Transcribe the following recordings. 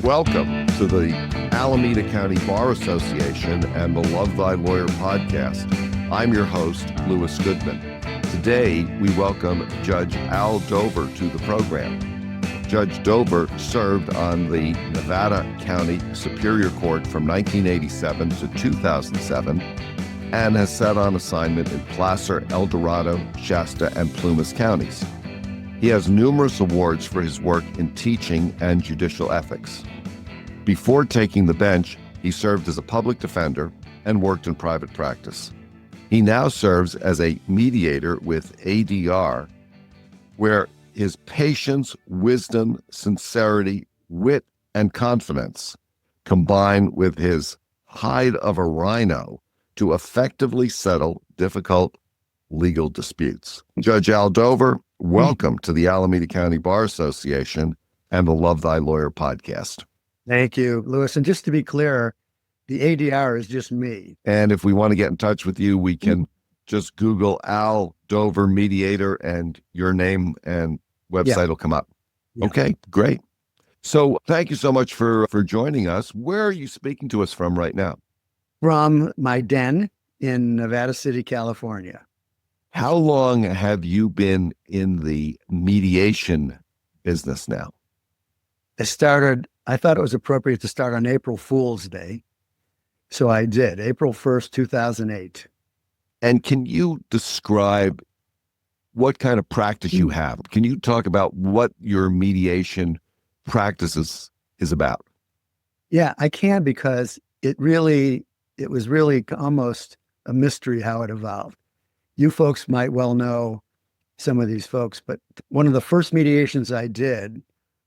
Welcome to the Alameda County Bar Association and the Love Thy Lawyer podcast. I'm your host, Louis Goodman. Today, we welcome Judge Al Dover to the program. Judge Dover served on the Nevada County Superior Court from 1987 to 2007 and has sat on assignment in Placer, El Dorado, Shasta, and Plumas counties. He has numerous awards for his work in teaching and judicial ethics. Before taking the bench, he served as a public defender and worked in private practice. He now serves as a mediator with ADR, where his patience, wisdom, sincerity, wit, and confidence combine with his hide of a rhino to effectively settle difficult legal disputes. Judge Al Dover, welcome to the Alameda County Bar Association and the Love Thy Lawyer podcast. Thank you, Louis. And just to be clear, the ADR is just me. And if we want to get in touch with you, we can just Google Al Dover Mediator and your name and website will come up. Yeah. Okay, great. So thank you so much for joining us. Where are you speaking to us from right now? From my den in Nevada City, California. How long have you been in the mediation business now? I thought it was appropriate to start on April Fool's Day. So I did, April 1st, 2008. And can you describe what kind of practice you have? Can you talk about what your mediation practice is about? Yeah, I can, because it was really almost a mystery how it evolved. You folks might well know some of these folks, but one of the first mediations I did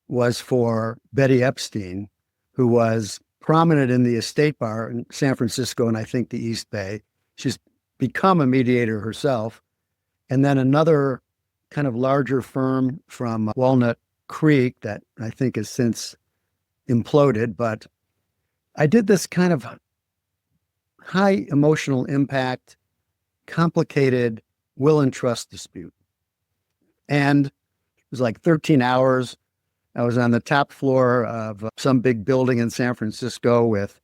was for Betty Epstein, who was prominent in the estate bar in San Francisco and I think the East Bay. She's become a mediator herself. And then another kind of larger firm from Walnut Creek that I think has since imploded. But I did this kind of high emotional impact, complicated will and trust dispute. And it was like 13 hours. I was on the top floor of some big building in San Francisco with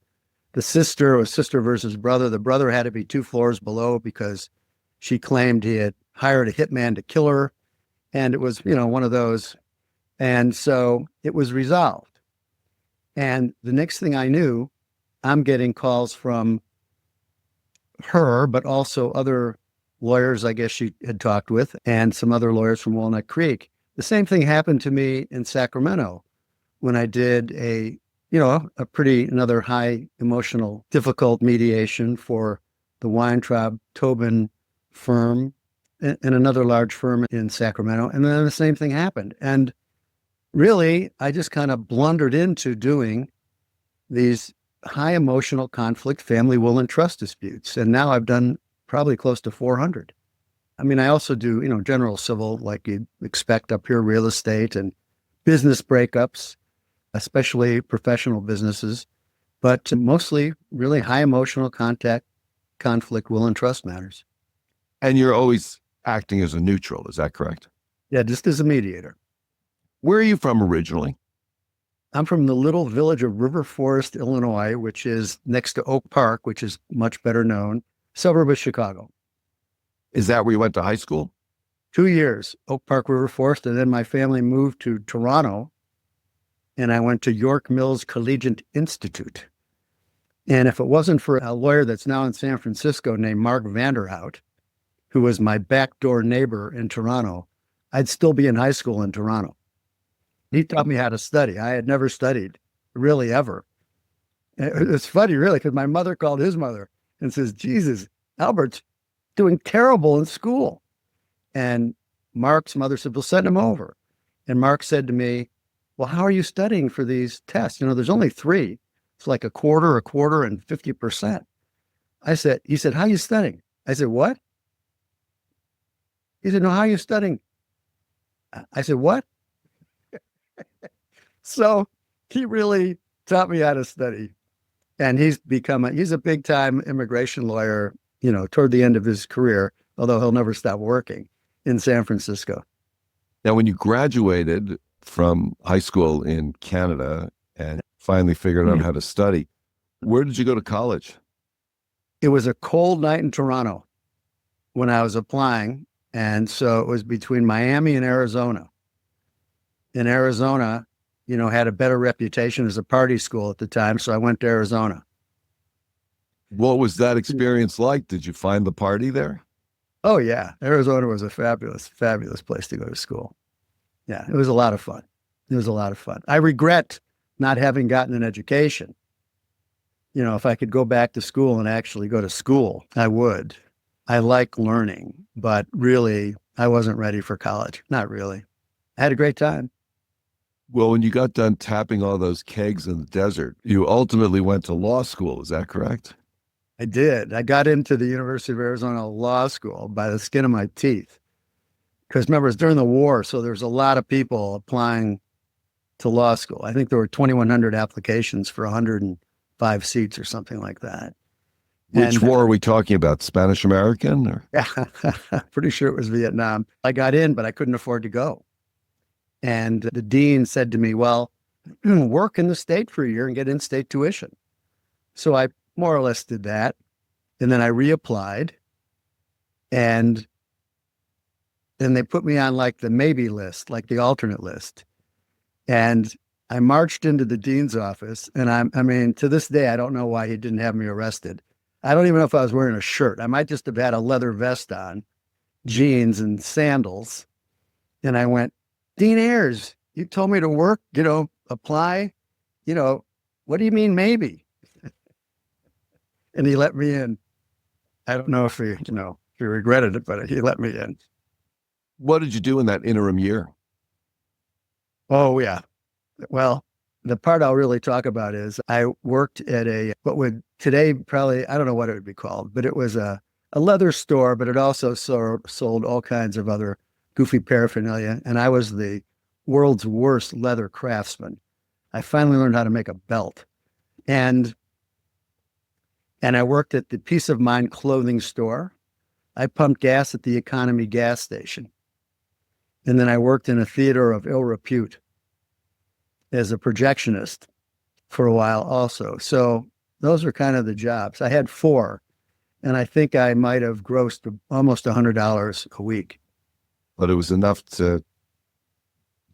the sister. It was sister versus brother. The brother had to be 2 floors below because she claimed he had hired a hitman to kill her. And it was, one of those. And so it was resolved. And the next thing I knew, I'm getting calls from her, but also other lawyers I guess she had talked with and some other lawyers from Walnut Creek. The same thing happened to me in Sacramento when I did another high emotional, difficult mediation for the Weintraub Tobin firm and another large firm in Sacramento. And then the same thing happened. And really, I just kind of blundered into doing these high emotional conflict, family will and trust disputes. And now I've done probably close to 400. I mean, I also do, general civil, like you'd expect up here, real estate and business breakups, especially professional businesses, but mostly really high emotional conflict, will and trust matters. And you're always acting as a neutral, is that correct? Yeah, just as a mediator. Where are you from originally? I'm from the little village of River Forest, Illinois, which is next to Oak Park, which is much better known, suburb of Chicago. Is that where you went to high school? 2 years, Oak Park, River Forest, and then my family moved to Toronto, and I went to York Mills Collegiate Institute. And if it wasn't for a lawyer that's now in San Francisco named Mark Vanderhout, who was my backdoor neighbor in Toronto, I'd still be in high school in Toronto. He taught me how to study. I had never studied, really, ever. It's funny, really, because my mother called his mother and says, Jesus, Albert's doing terrible in school. And Mark's mother said, well, send him over. And Mark said to me, well, how are you studying for these tests? There's only 3. It's like a quarter, and 50%. He said, how are you studying? I said, what? He said, no, how are you studying? I said, what? So he really taught me how to study. And he's a big time immigration lawyer, toward the end of his career, although he'll never stop working in San Francisco. Now, when you graduated from high school in Canada and finally figured out how to study. Where did you go to college? It was a cold night in Toronto when I was applying. And so it was between Miami and Arizona. And Arizona, had a better reputation as a party school at the time. So I went to Arizona. What was that experience like? Did you find the party there? Oh, yeah. Arizona was a fabulous, fabulous place to go to school. Yeah, it was a lot of fun. I regret not having gotten an education. If I could go back to school and actually go to school, I would. I like learning, but really, I wasn't ready for college. Not really. I had a great time. Well, when you got done tapping all those kegs in the desert, you ultimately went to law school. Is that correct? I did. I got into the University of Arizona Law School by the skin of my teeth. Because remember, it's during the war, so there's a lot of people applying to law school. I think there were 2,100 applications for 105 seats or something like that. Which war are we talking about? Spanish American? Or? Yeah, pretty sure it was Vietnam. I got in, but I couldn't afford to go. And the dean said to me, well, work in the state for a year and get in-state tuition. So I more or less did that. And then I reapplied. And then they put me on like the maybe list, like the alternate list. And I marched into the dean's office. And to this day, I don't know why he didn't have me arrested. I don't even know if I was wearing a shirt. I might just have had a leather vest on, jeans and sandals. And I went, Dean Ayers, you told me to work, apply, what do you mean maybe? And he let me in. I don't know if he regretted it, but he let me in. What did you do in that interim year? Oh, yeah. Well, the part I'll really talk about is I worked at what would today probably, I don't know what it would be called, but it was a leather store, but it also sold all kinds of other goofy paraphernalia. And I was the world's worst leather craftsman. I finally learned how to make a belt. And I worked at the Peace of Mind clothing store. I pumped gas at the Economy gas station. And then I worked in a theater of ill repute as a projectionist for a while also. So those were kind of the jobs. I had 4, and I think I might have grossed almost $100 a week. But it was enough to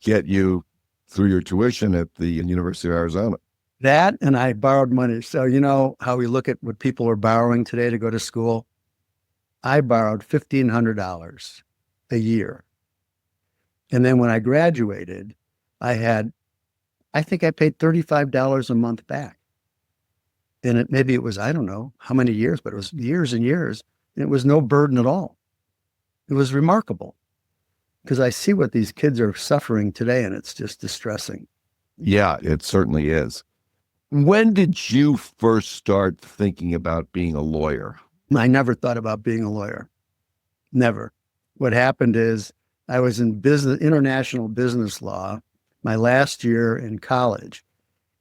get you through your tuition at the University of Arizona. That, and I borrowed money. So you know how we look at what people are borrowing today to go to school? I borrowed $1,500 a year. And then when I graduated, I think I paid $35 a month back. And maybe it was, I don't know how many years, but it was years and years. And it was no burden at all. It was remarkable because I see what these kids are suffering today, and it's just distressing. Yeah, it certainly is. When did you first start thinking about being a lawyer? I never thought about being a lawyer. Never. What happened is I was in international business law my last year in college,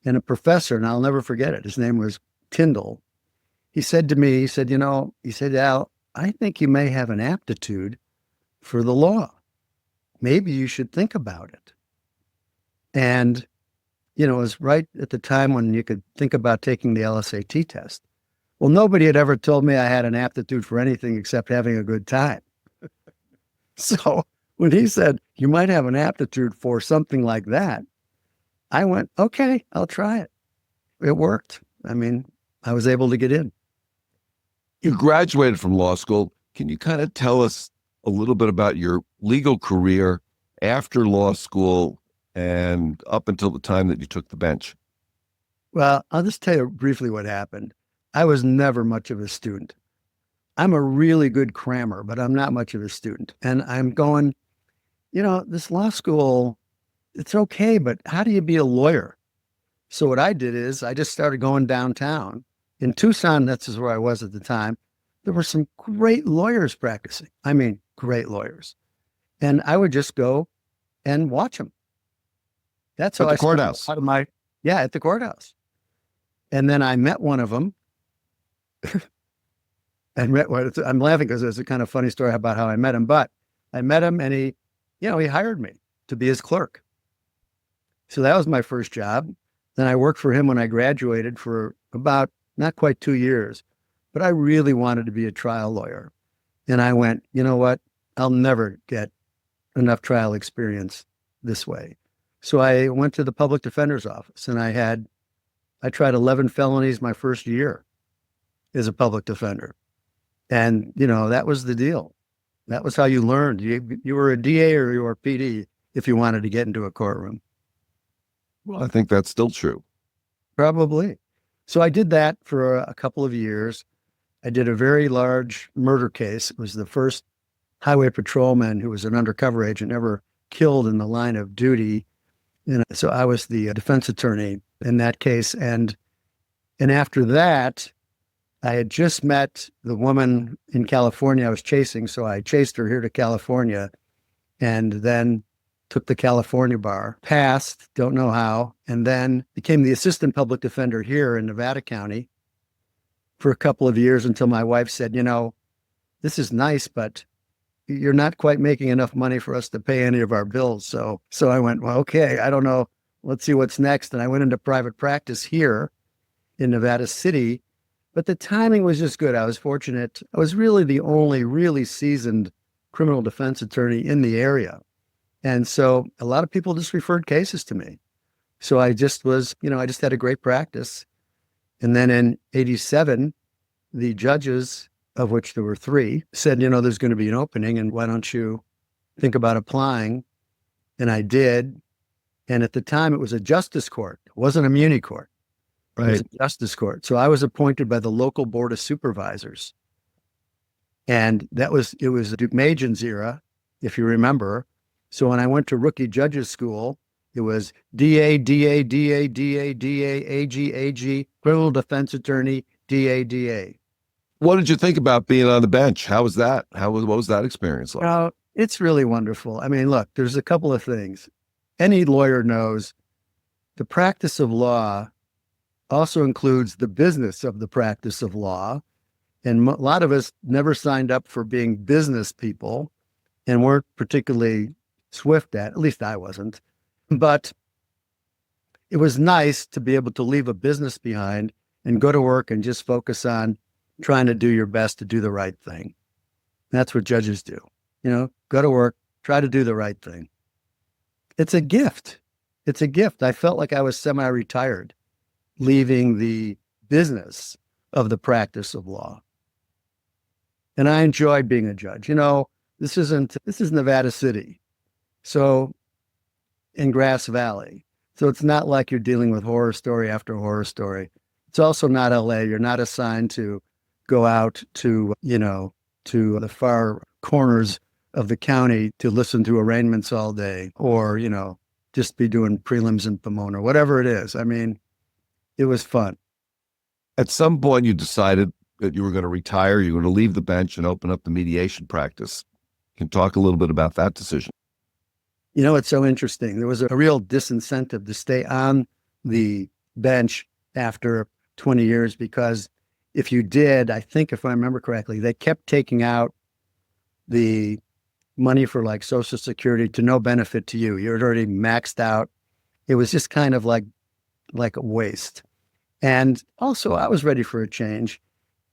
and a professor, and I'll never forget it, his name was Tyndall. He said to me, Al, I think you may have an aptitude for the law. Maybe you should think about it. And it was right at the time when you could think about taking the LSAT test. Well, nobody had ever told me I had an aptitude for anything except having a good time. So when he said, you might have an aptitude for something like that, I went, okay, I'll try it. It worked. I was able to get in. You graduated from law school. Can you kind of tell us a little bit about your legal career after law school and up until the time that you took the bench? Well, I'll just tell you briefly what happened. I was never much of a student. I'm a really good crammer, but I'm not much of a student. And I'm going, this law school, it's okay, but how do you be a lawyer? So what I did is I just started going downtown. In Tucson, that's just where I was at the time. There were some great lawyers practicing. Great lawyers. And I would just go and watch them. That's how at the courthouse. At the courthouse. And then I met one of them. I'm laughing because there's a kind of funny story about how I met him, but I met him and he hired me to be his clerk. So that was my first job. Then I worked for him when I graduated for about not quite 2 years, but I really wanted to be a trial lawyer. And I went, you know what? I'll never get enough trial experience this way. So I went to the public defender's office and I tried 11 felonies my first year as a public defender. And, that was the deal. That was how you learned. You were a DA or you were a PD if you wanted to get into a courtroom. Well, I think that's still true. Probably. So I did that for a couple of years. I did a very large murder case. It was the first highway patrolman who was an undercover agent ever killed in the line of duty. And so I was the defense attorney in that case. And after that, I had just met the woman in California I was chasing. So I chased her here to California and then took the California bar, passed, don't know how, and then became the assistant public defender here in Nevada County for a couple of years until my wife said, this is nice, but you're not quite making enough money for us to pay any of our bills. So I went, well, okay, I don't know. Let's see what's next. And I went into private practice here in Nevada City, but the timing was just good. I was fortunate. I was really the only really seasoned criminal defense attorney in the area. And so a lot of people just referred cases to me. So I just was, I just had a great practice. And then in 87, the judges, of which there were 3, said, there's going to be an opening and why don't you think about applying? And I did. And at the time it was a justice court. It wasn't a muni court. Right. It was a justice court. So I was appointed by the local board of supervisors. And it was Duke Majan's era, if you remember. So when I went to rookie judges school, it was DA, DA, DA, DA, DA, AG, AG, criminal defense attorney, DA, DA. What did you think about being on the bench? How was that? What was that experience like? It's really wonderful. I mean, look, there's a couple of things. Any lawyer knows the practice of law also includes the business of the practice of law. And a lot of us never signed up for being business people and weren't particularly swift at least I wasn't. But it was nice to be able to leave a business behind and go to work and just focus on trying to do your best to do the right thing. That's what judges do. Go to work, try to do the right thing. It's a gift. It's a gift. I felt like I was semi-retired, leaving the business of the practice of law. And I enjoyed being a judge. This is Nevada City. So in Grass Valley. So it's not like you're dealing with horror story after horror story. It's also not LA. You're not assigned to go out to, to the far corners of the county to listen to arraignments all day or, just be doing prelims in Pomona, whatever it is. I mean, it was fun. At some point you decided that you were going to retire, you were going to leave the bench and open up the mediation practice. Can you talk a little bit about that decision? It's so interesting. There was a real disincentive to stay on the bench after 20 years because if you did, I think if I remember correctly, they kept taking out the money for like Social Security to no benefit to you. You're already maxed out. It was just kind of like a waste. And also I was ready for a change.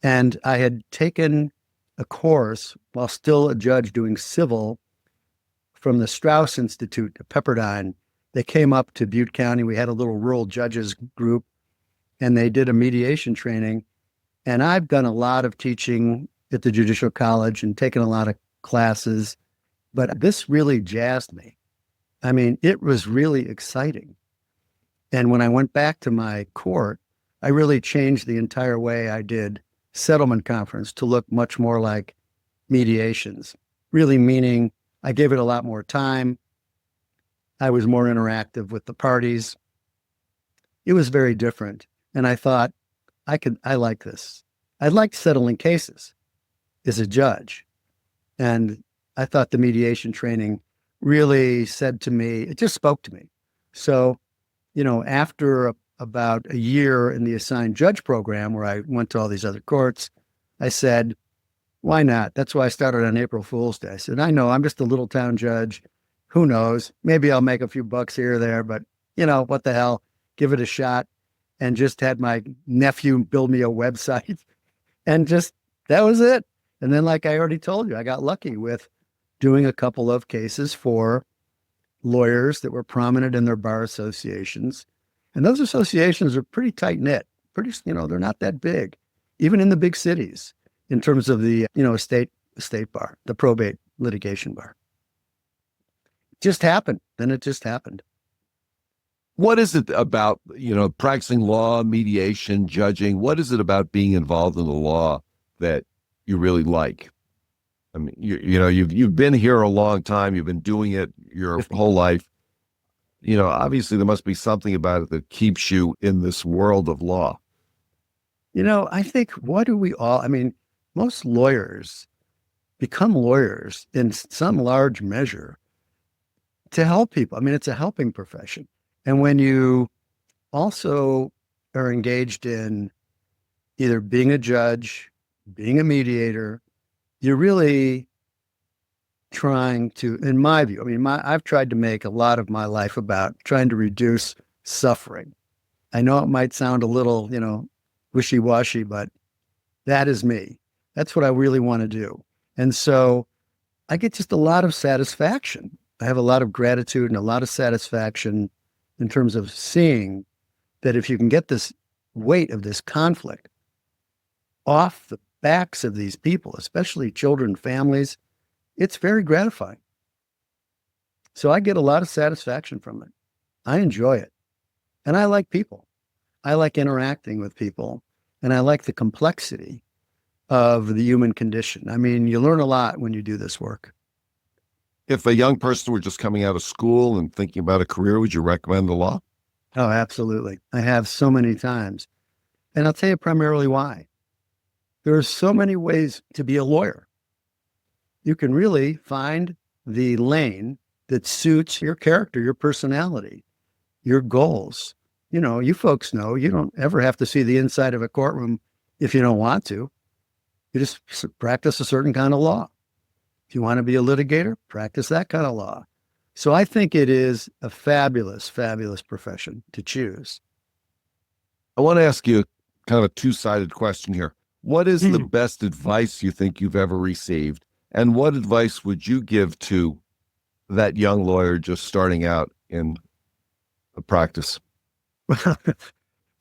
And I had taken a course while still a judge doing civil from the Strauss Institute at Pepperdine. They came up to Butte County. We had a little rural judges group and they did a mediation training. And I've done a lot of teaching at the Judicial College and taken a lot of classes, but this really jazzed me. I mean, it was really exciting. And when I went back to my court, I really changed the entire way I did settlement conference to look much more like mediations, really meaning I gave it a lot more time. I was more interactive with the parties. It was very different. And I thought, I like this. I liked settling cases as a judge. And I thought the mediation training really said to me, it just spoke to me. So, after about a year in the assigned judge program where I went to all these other courts, I said, why not? That's why I started on April Fool's Day. I said, I know I'm just a little town judge. Who knows? Maybe I'll make a few bucks here or there, but what the hell? give it a shot, and just had my nephew build me a website. And just, that was it. And then, like I already told you, I got lucky with doing a couple of cases for lawyers that were prominent in their bar associations. And those associations are pretty tight knit, they're not that big, even in the big cities in terms of the, estate bar, the probate litigation bar. It just happened. Then it just happened. What is it about, practicing law, mediation, judging? What is it about being involved in the law that you really like? I mean, you've been here a long time. You've been doing it your whole life. Obviously there must be something about it that keeps you in this world of law. I think most lawyers become lawyers in some large measure to help people. I mean, it's a helping profession. And when you also are engaged in either being a judge, being a mediator, you're really trying to, in my view, I've tried to make a lot of my life about trying to reduce suffering. I know it might sound a little, wishy-washy, but that is me. That's what I really want to do. And so I get just a lot of satisfaction. I have a lot of gratitude and a lot of satisfaction in terms of seeing that if you can get this weight of this conflict off the backs of these people, especially children, families, it's very gratifying. So I get a lot of satisfaction from it. I enjoy it. And I like people. I like interacting with people. And I like the complexity of the human condition. You learn a lot when you do this work. If a young person were just coming out of school and thinking about a career, would you recommend the law? Oh, absolutely. I have so many times. And I'll tell you primarily why. There are so many ways to be a lawyer. You can really find the lane that suits your character, your personality, your goals. You folks know you don't ever have to see the inside of a courtroom if you don't want to. You just practice a certain kind of law. If you want to be a litigator, practice that kind of law. So I think it is a fabulous, fabulous profession to choose. I want to ask you kind of a two-sided question here. What is the best advice you think you've ever received? And what advice would you give to that young lawyer just starting out in a practice? Well,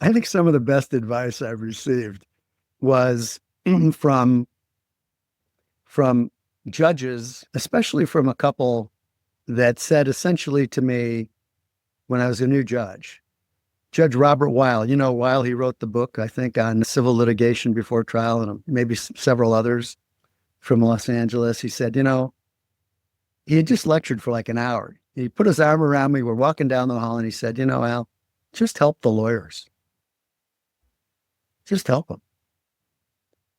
I think some of the best advice I've received was from judges, especially from a couple that said essentially to me when I was a new judge, Judge Robert Weil, Weil, he wrote the book, I think, on civil litigation before trial and maybe several others from Los Angeles. He said, he had just lectured for like an hour. He put his arm around me. We're walking down the hall and he said, Al, just help the lawyers. Just help them.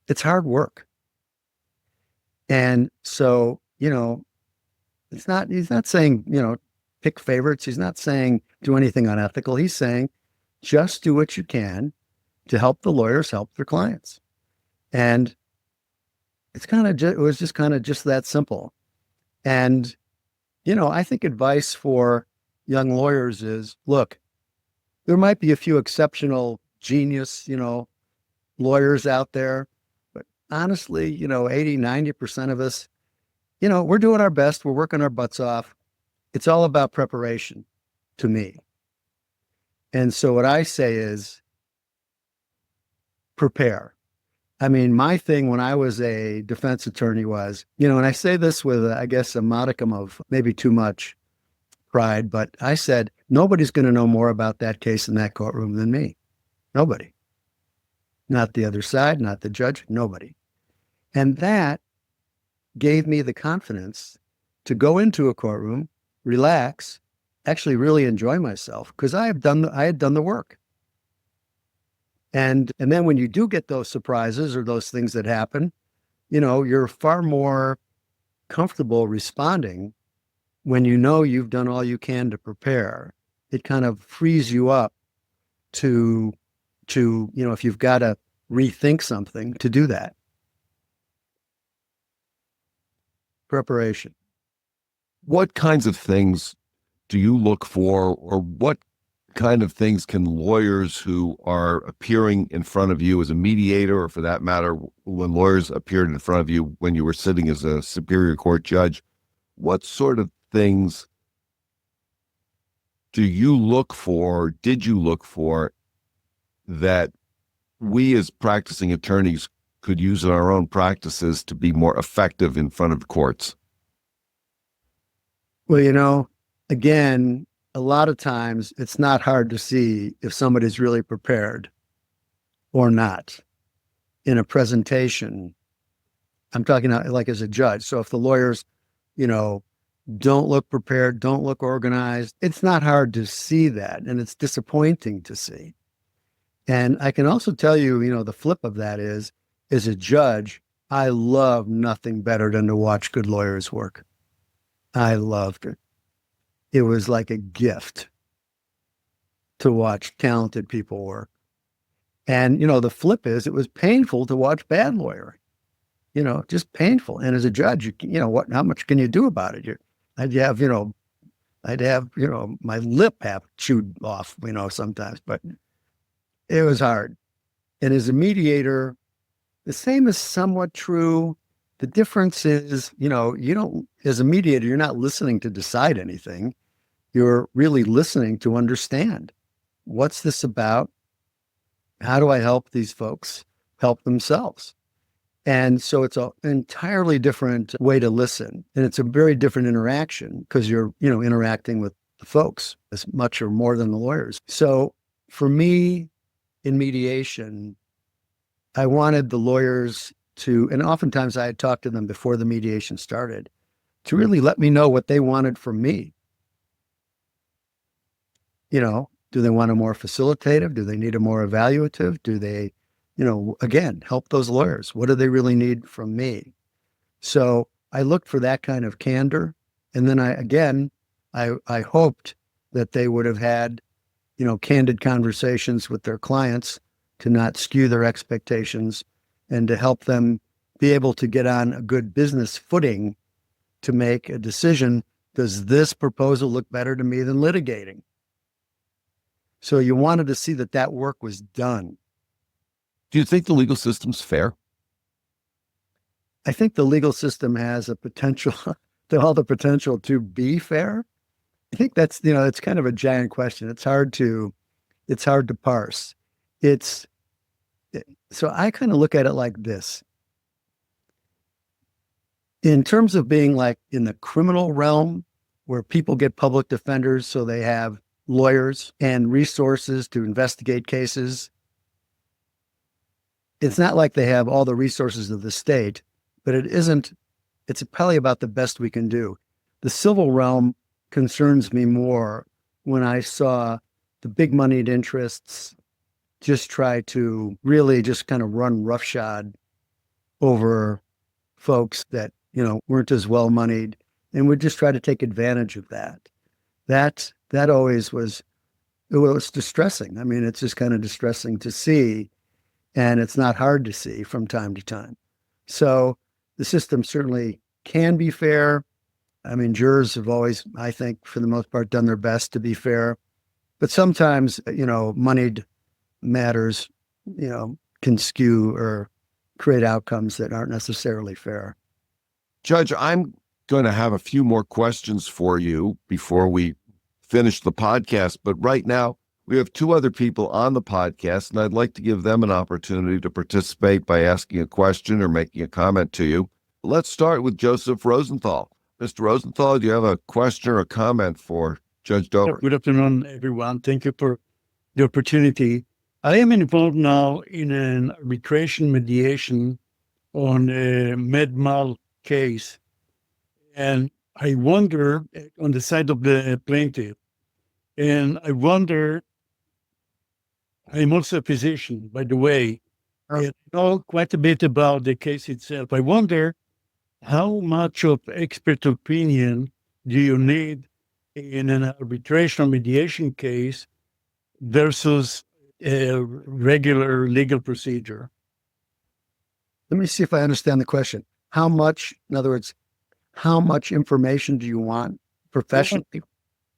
It's hard work. And so, he's not saying, pick favorites. He's not saying do anything unethical. He's saying just do what you can to help the lawyers help their clients. And it was just kind of just that simple. And, I think advice for young lawyers is, look, there might be a few exceptional genius, lawyers out there, but honestly, 80, 90% of us, we're doing our best. We're working our butts off. It's all about preparation to me. And so what I say is prepare. My thing when I was a defense attorney was, and I say this with, I guess, a modicum of maybe too much pride, but I said, nobody's going to know more about that case in that courtroom than me. Nobody. Not the other side, not the judge, nobody. And that gave me the confidence to go into a courtroom, relax, actually really enjoy myself because I had done the work. And then when you do get those surprises or those things that happen, you're far more comfortable responding when you've done all you can to prepare. It kind of frees you up to if you've got to rethink something, to do that. Preparation. What kinds of things do you look for, or what kind of things can lawyers who are appearing in front of you as a mediator, or for that matter, when lawyers appeared in front of you when you were sitting as a superior court judge, what sort of things do you look for, did you look for, that we as practicing attorneys could use in our own practices to be more effective in front of courts? Well, again, a lot of times it's not hard to see if somebody's really prepared or not in a presentation. I'm talking like as a judge. So if the lawyers, don't look prepared, don't look organized, it's not hard to see that. And it's disappointing to see. And I can also tell you, the flip of that is, as a judge, I love nothing better than to watch good lawyers work. I loved it. It was like a gift to watch talented people work. And, the flip is it was painful to watch bad lawyering, just painful. And as a judge, how much can you do about it? I'd have my lip half chewed off, sometimes, but it was hard. And as a mediator, the same is somewhat true. The difference is, as a mediator, you're not listening to decide anything. You're really listening to understand. What's this about? How do I help these folks help themselves? And so it's an entirely different way to listen. And it's a very different interaction because you're, interacting with the folks as much or more than the lawyers. So for me, in mediation, I wanted the lawyers to, and oftentimes I had talked to them before the mediation started, to really let me know what they wanted from me. Do they want a more facilitative? Do they need a more evaluative? Do they, again, help those lawyers? What do they really need from me? So I looked for that kind of candor. And then I hoped that they would have had, candid conversations with their clients to not skew their expectations and to help them be able to get on a good business footing to make a decision. Does this proposal look better to me than litigating? So you wanted to see that work was done. Do you think the legal system's fair? I think the legal system has a potential, all the potential to be fair. I think that's, it's kind of a giant question. It's hard to parse. So I kind of look at it like this. In terms of being like in the criminal realm, where people get public defenders so they have lawyers and resources to investigate cases, it's not like they have all the resources of the state, but it's probably about the best we can do. The civil realm concerns me more when I saw the big moneyed interests just try to really just kind of run roughshod over folks that, weren't as well moneyed and would just try to take advantage of that. That always was, it's distressing. I mean, it's just kind of distressing to see, and it's not hard to see from time to time. So the system certainly can be fair. I mean, jurors have always, I think, for the most part, done their best to be fair. But sometimes, moneyed matters, can skew or create outcomes that aren't necessarily fair. Judge, I'm going to have a few more questions for you before we finish the podcast. But right now, we have two other people on the podcast, and I'd like to give them an opportunity to participate by asking a question or making a comment to you. Let's start with Joseph Rosenthal. Mr. Rosenthal, do you have a question or a comment for Judge Dover? Good afternoon, everyone. Thank you for the opportunity. I am involved now in an arbitration mediation on a med-mal case. And I wonder, on the side of the plaintiff, and I wonder, I'm also a physician, by the way, and I know quite a bit about the case itself. I wonder, how much of expert opinion do you need in an arbitration mediation case versus a regular legal procedure? Let me see if I understand the question. How much, in other words, how much information do you want professionally?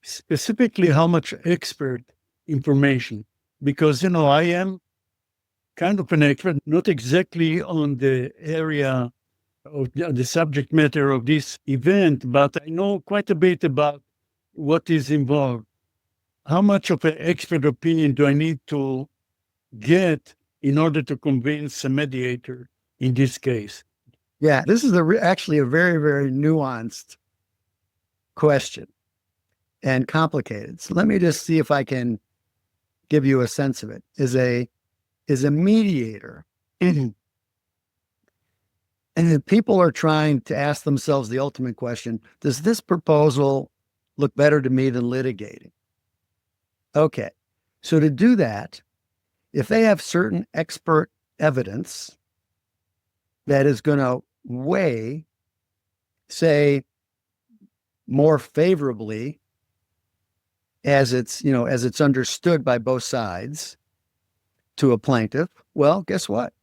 Specifically, how much expert information, because, I am kind of an expert, not exactly on the area of the subject matter of this event, but I know quite a bit about what is involved. How much of an expert opinion do I need to get in order to convince a mediator in this case? Yeah, this is actually a very, very nuanced question and complicated. So let me just see if I can give you a sense of it. Is a mediator, and the people are trying to ask themselves the ultimate question: does this proposal look better to me than litigating? Okay, so to do that, if they have certain expert evidence that is going to weigh, say, more favorably as it's understood by both sides to a plaintiff, well, guess what?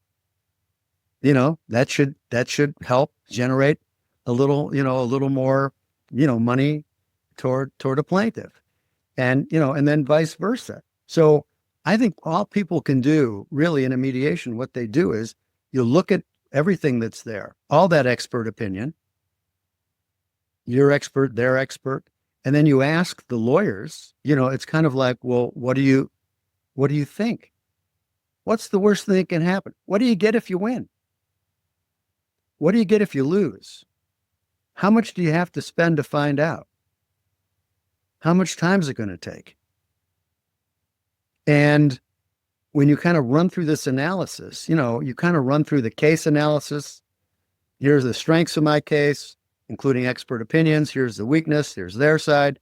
That should help generate a little more, money toward a plaintiff, and then vice versa. So I think all people can do really in a mediation, what they do is you look at everything that's there, all that expert opinion, your expert, their expert, and then you ask the lawyers, it's kind of like, well, what do you think? What's the worst thing that can happen? What do you get if you win? What do you get if you lose? How much do you have to spend to find out? How much time is it going to take? And when you kind of run through this analysis, you kind of run through the case analysis. Here's the strengths of my case, including expert opinions. Here's the weakness. Here's their side.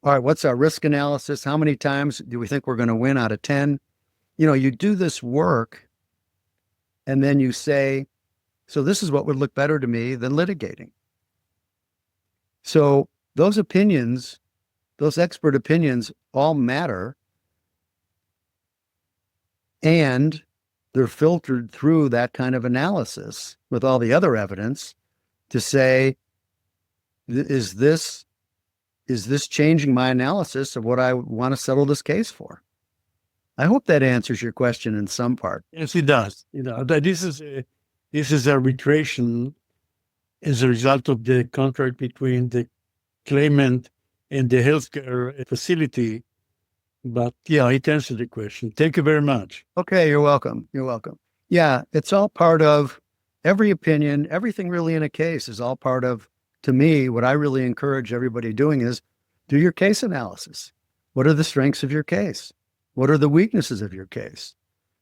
All right, what's our risk analysis? How many times do we think we're going to win out of 10? You do this work, and then you say, so this is what would look better to me than litigating. So those opinions, those expert opinions all matter, and they're filtered through that kind of analysis with all the other evidence to say, is this changing my analysis of what I want to settle this case for? I hope that answers your question in some part. Yes, it does. This is arbitration as a result of the contract between the claimant and the healthcare facility. But yeah, it answered the question. Thank you very much. Okay, you're welcome. You're welcome. Yeah, it's all part of every opinion. Everything really in a case is all part of, to me, what I really encourage everybody doing is do your case analysis. What are the strengths of your case? What are the weaknesses of your case?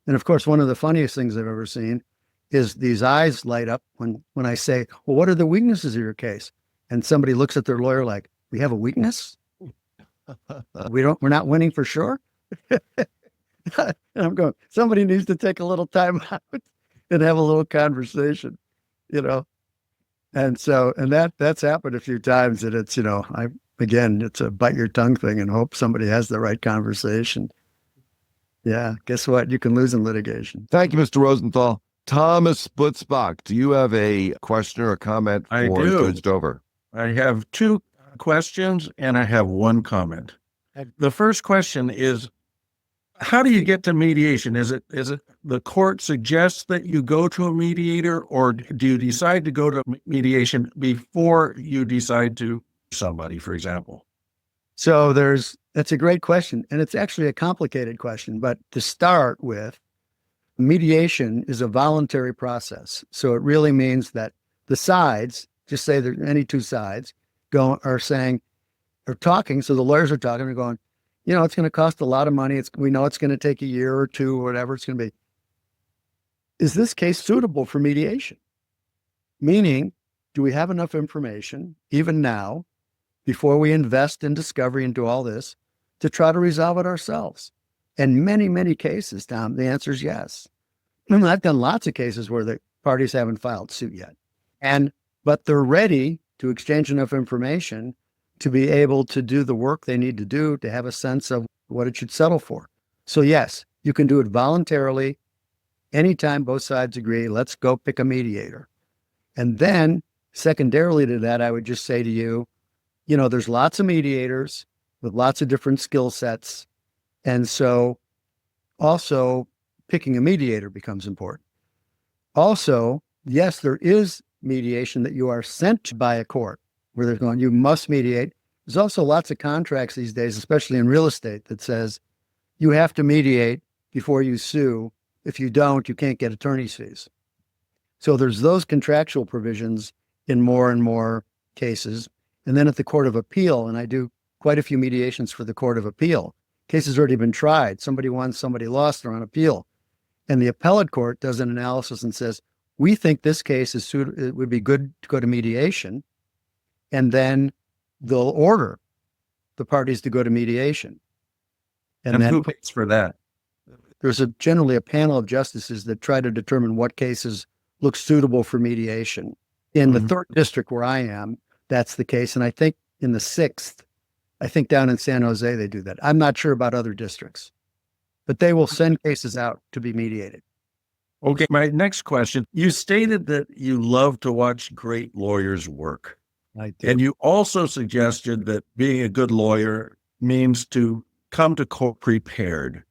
And of course, one of the funniest things I've ever seen is these eyes light up when I say, well, what are the weaknesses of your case? And somebody looks at their lawyer like, we have a weakness? We're not winning for sure? And I'm going, somebody needs to take a little time out and have a little conversation, And so, that's happened a few times, and it's, it's a bite your tongue thing and hope somebody has the right conversation. Yeah, guess what? You can lose in litigation. Thank you, Mr. Rosenthal. Thomas Splitzbach, do you have a question or a comment for Judge Dover? I have two questions and I have one comment. The first question is, how do you get to mediation? Is it the court suggests that you go to a mediator, or do you decide to go to mediation before you decide to somebody, for example? So that's a great question. And it's actually a complicated question. But to start with, mediation is a voluntary process. So it really means that the sides, just say there any two sides, are talking. So the lawyers are talking and going, it's going to cost a lot of money. We know it's going to take a year or two or whatever it's going to be. Is this case suitable for mediation? Meaning, do we have enough information, even now, before we invest in discovery and do all this, to try to resolve it ourselves? In many, many cases, Tom, the answer is yes. And I've done lots of cases where the parties haven't filed suit yet. But they're ready to exchange enough information to be able to do the work they need to do to have a sense of what it should settle for. So yes, you can do it voluntarily. Anytime both sides agree, let's go pick a mediator. And then secondarily to that, I would just say to you, there's lots of mediators with lots of different skill sets. And so also picking a mediator becomes important. Also, yes, there is mediation that you are sent by a court where they're going, you must mediate. There's also lots of contracts these days, especially in real estate, that says you have to mediate before you sue. If you don't, you can't get attorney's fees. So there's those contractual provisions in more and more cases. And then at the Court of Appeal, and I do quite a few mediations for the Court of Appeal, cases already been tried. Somebody won, somebody lost, they're on appeal. And the appellate court does an analysis and says, we think this case it would be good to go to mediation. And then they'll order the parties to go to mediation. And then who pays for that? There's generally a panel of justices that try to determine what cases look suitable for mediation. In the third district where I am, that's the case. And I think in the sixth, I think down in San Jose, they do that. I'm not sure about other districts, but they will send cases out to be mediated. Okay, my next question. You stated that you love to watch great lawyers work. I do. And you also suggested that being a good lawyer means to come to court prepared.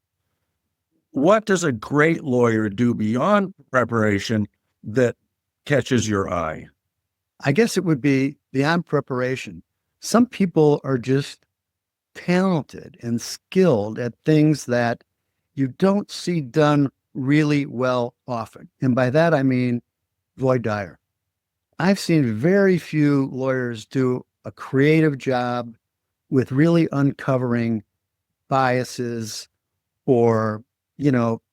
What does a great lawyer do beyond preparation that catches your eye? I guess it would be beyond preparation. Some people are just talented and skilled at things that you don't see done really well often. And by that, I mean Floyd Dyer. I've seen very few lawyers do a creative job with really uncovering biases or,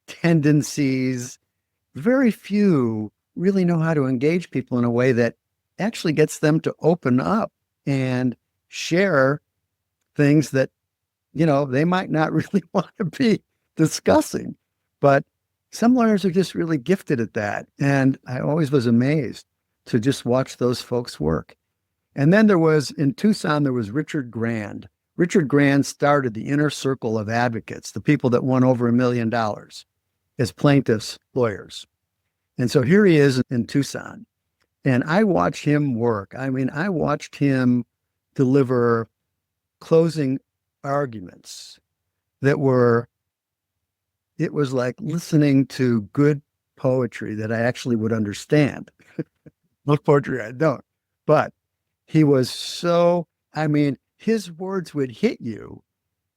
tendencies. Very few really know how to engage people in a way that actually gets them to open up and share things that, they might not really want to be discussing. But some lawyers are just really gifted at that. And I always was amazed to just watch those folks work. And then in Tucson, there was Richard Grand. Richard Grand started the inner circle of advocates, the people that won over $1 million as plaintiffs' lawyers. And so here he is in Tucson. And I watched him work. I mean, I watched him deliver closing arguments that it was like listening to good poetry that I actually would understand. Most poetry I don't. But he was his words would hit you,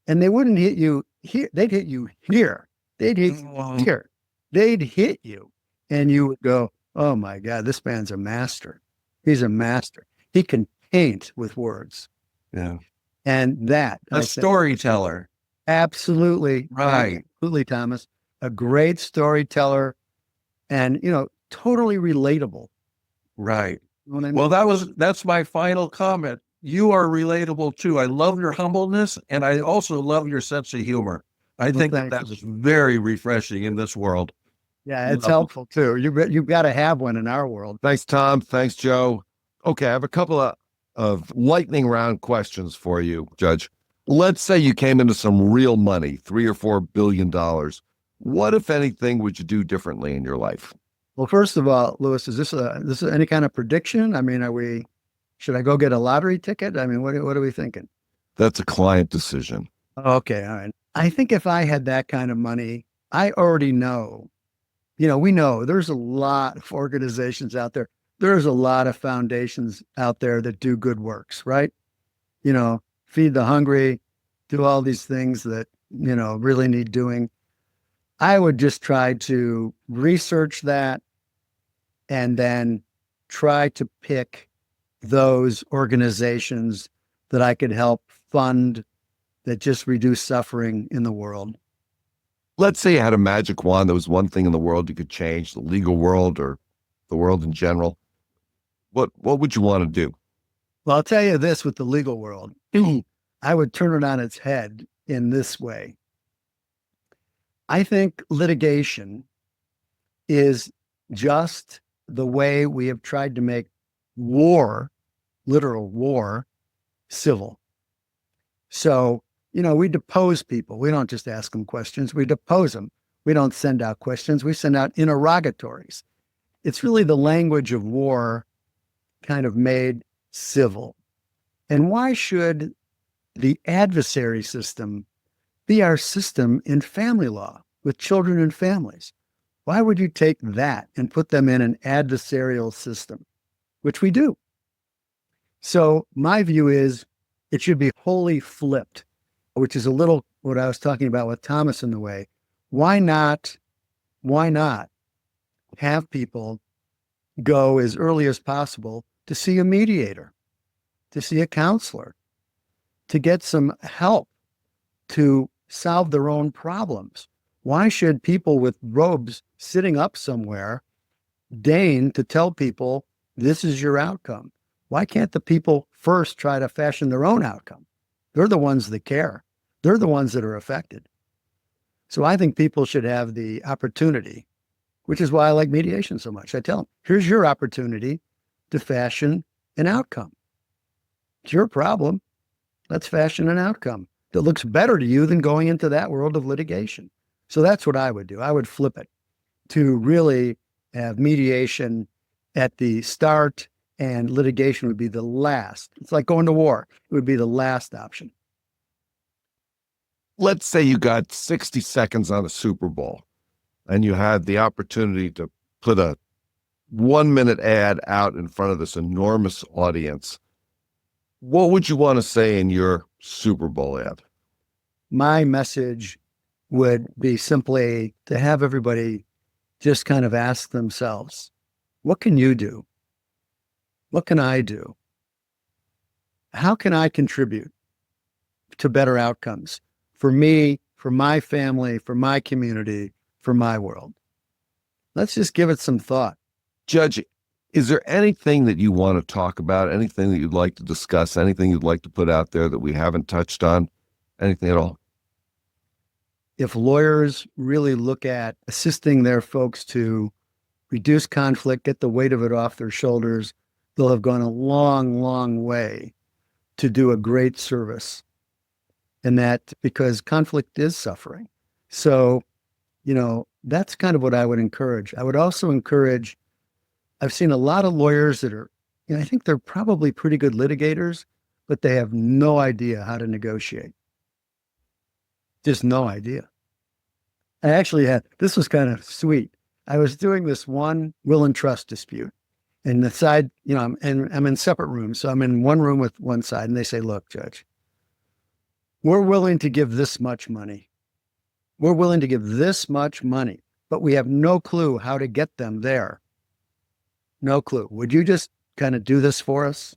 and they wouldn't hit you here. They'd hit you here. They'd hit you here. They'd hit you. And you would go, oh my God, this man's a master. He's a master. He can paint with words. Yeah. And a storyteller. Absolutely. Right. Absolutely, Thomas. A great storyteller and, totally relatable. Right. You know what I mean? Well, that's my final comment. You are relatable too. I love your humbleness, and I also love your sense of humor. I think that was very refreshing in this world. Yeah, it's helpful too. You've got to have one in our world. Thanks, Tom. Thanks, Joe. Okay, I have a couple of lightning round questions for you, Judge. Let's say you came into some real money, $3 or $4 billion. What, if anything, would you do differently in your life? Well, first of all, Louis, is this any kind of prediction? I mean, should I go get a lottery ticket? I mean, what are we thinking? That's a client decision. Okay, all right. I think if I had that kind of money, I already know. We know there's a lot of organizations out there. There's a lot of foundations out there that do good works, right? Feed the hungry, do all these things that, really need doing. I would just try to research that and then try to pick those organizations that I could help fund that just reduce suffering in the world. Let's say you had a magic wand. There was one thing in the world you could change, the legal world or the world in general. What would you want to do? Well, I'll tell you this with the legal world. I would turn it on its head in this way. I think litigation is just the way we have tried to make war, literal war, civil. So, we depose people. We don't just ask them questions. We depose them. We don't send out questions. We send out interrogatories. It's really the language of war kind of made civil. And why should the adversary system be our system in family law with children and families. Why would you take that and put them in an adversarial system, which we do? So my view is it should be wholly flipped, which is a little what I was talking about with Thomas in the way. Why not have people go as early as possible to see a mediator, to see a counselor, to get some help to solve their own problems? Why should people with robes sitting up somewhere deign to tell people this is your outcome? Why can't the people first try to fashion their own outcome? They're the ones that care. They're the ones that are affected. So I think people should have the opportunity, which is why I like mediation so much. I tell them, here's your opportunity to fashion an outcome. It's your problem. Let's fashion an outcome that looks better to you than going into that world of litigation. So that's what I would do. I would flip it to really have mediation at the start and litigation would be the last. It's like going to war. It would be the last option. Let's say you got 60 seconds on a Super Bowl and you had the opportunity to put a 1-minute ad out in front of this enormous audience. What would you want to say in your Super Bowl ad? My message would be simply to have everybody just kind of ask themselves, what can you do? What can I do? How can I contribute to better outcomes for me, for my family, for my community, for my world? Let's just give it some thought. Judge, is there anything that you want to talk about, anything that you'd like to discuss, anything you'd like to put out there that we haven't touched on, anything at all? If lawyers really look at assisting their folks to reduce conflict, get the weight of it off their shoulders, they'll have gone a long, long way to do a great service. And that because conflict is suffering. So, that's kind of what I would encourage. I would also encourage, I've seen a lot of lawyers that are, I think they're probably pretty good litigators, but they have no idea how to negotiate. Just no idea. I actually this was kind of sweet. I was doing this one will and trust dispute. And the side, I'm in separate rooms. So I'm in one room with one side and they say, look, Judge, we're willing to give this much money. We're willing to give this much money, but we have no clue how to get them there. No clue. Would you just kind of do this for us?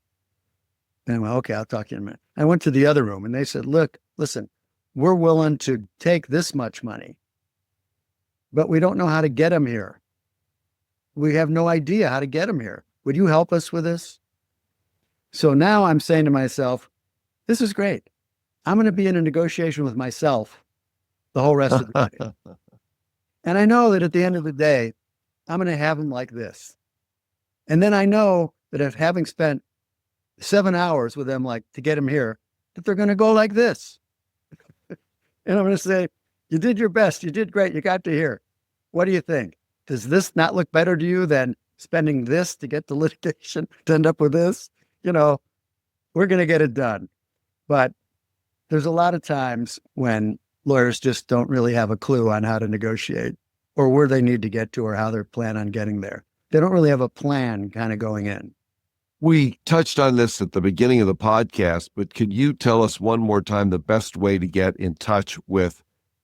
And I went, okay, I'll talk to you in a minute. I went to the other room and they said, look, listen, we're willing to take this much money, but we don't know how to get them here. We have no idea how to get them here. Would you help us with this? So now I'm saying to myself, this is great. I'm going to be in a negotiation with myself the whole rest of the day. And I know that at the end of the day, I'm going to have them like this. And then I know that if having spent 7 hours with them, to get them here, that they're going to go like this. And I'm going to say, you did your best. You did great. You got to here. What do you think? Does this not look better to you than spending this to get the litigation to end up with this? We're going to get it done. But there's a lot of times when lawyers just don't really have a clue on how to negotiate or where they need to get to or how they're planning on getting there. They don't really have a plan kind of going in. We touched on this at the beginning of the podcast, but could you tell us one more time the best way to get in touch with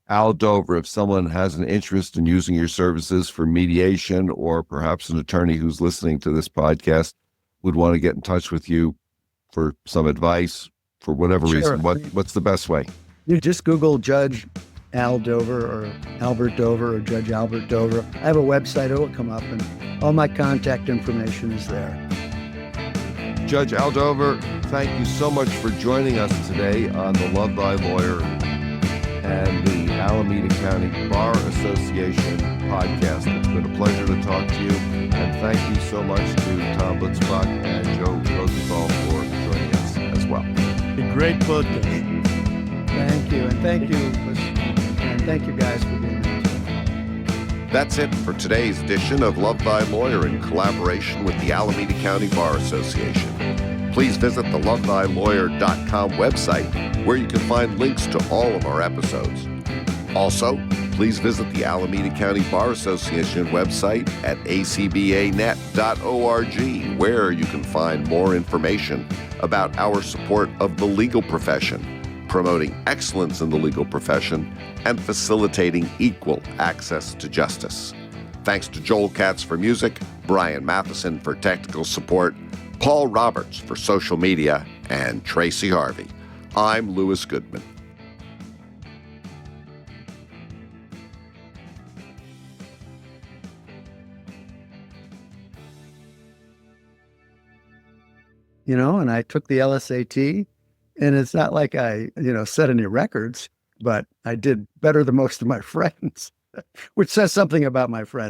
Al Dover if someone has an interest in using your services for mediation, or perhaps an attorney who's listening to this podcast would want to get in touch with you for some advice for whatever reason? What's the best way? You just Google Judge Al Dover or Albert Dover or Judge Albert Dover. I have a website, it'll come up, and all my contact information is there. Judge Al Dover, thank you so much for joining us today on the Love Thy Lawyer and the Alameda County Bar Association podcast. It's been a pleasure to talk to you, and thank you so much to Tom Blitzbach and Joe Rosenthal for joining us as well. A great podcast. Thank you, and thank you, and thank you guys for being there. That's it for today's edition of Love Thy Lawyer in collaboration with the Alameda County Bar Association. Please visit the lovethylawyer.com website, where you can find links to all of our episodes. Also, please visit the Alameda County Bar Association website at acbanet.org, where you can find more information about our support of the legal profession, promoting excellence in the legal profession, and facilitating equal access to justice. Thanks to Joel Katz for music, Brian Matheson for technical support, Paul Roberts for social media, and Tracy Harvey. I'm Louis Goodman. And I took the LSAT, and it's not like I, set any records, but I did better than most of my friends, which says something about my friends.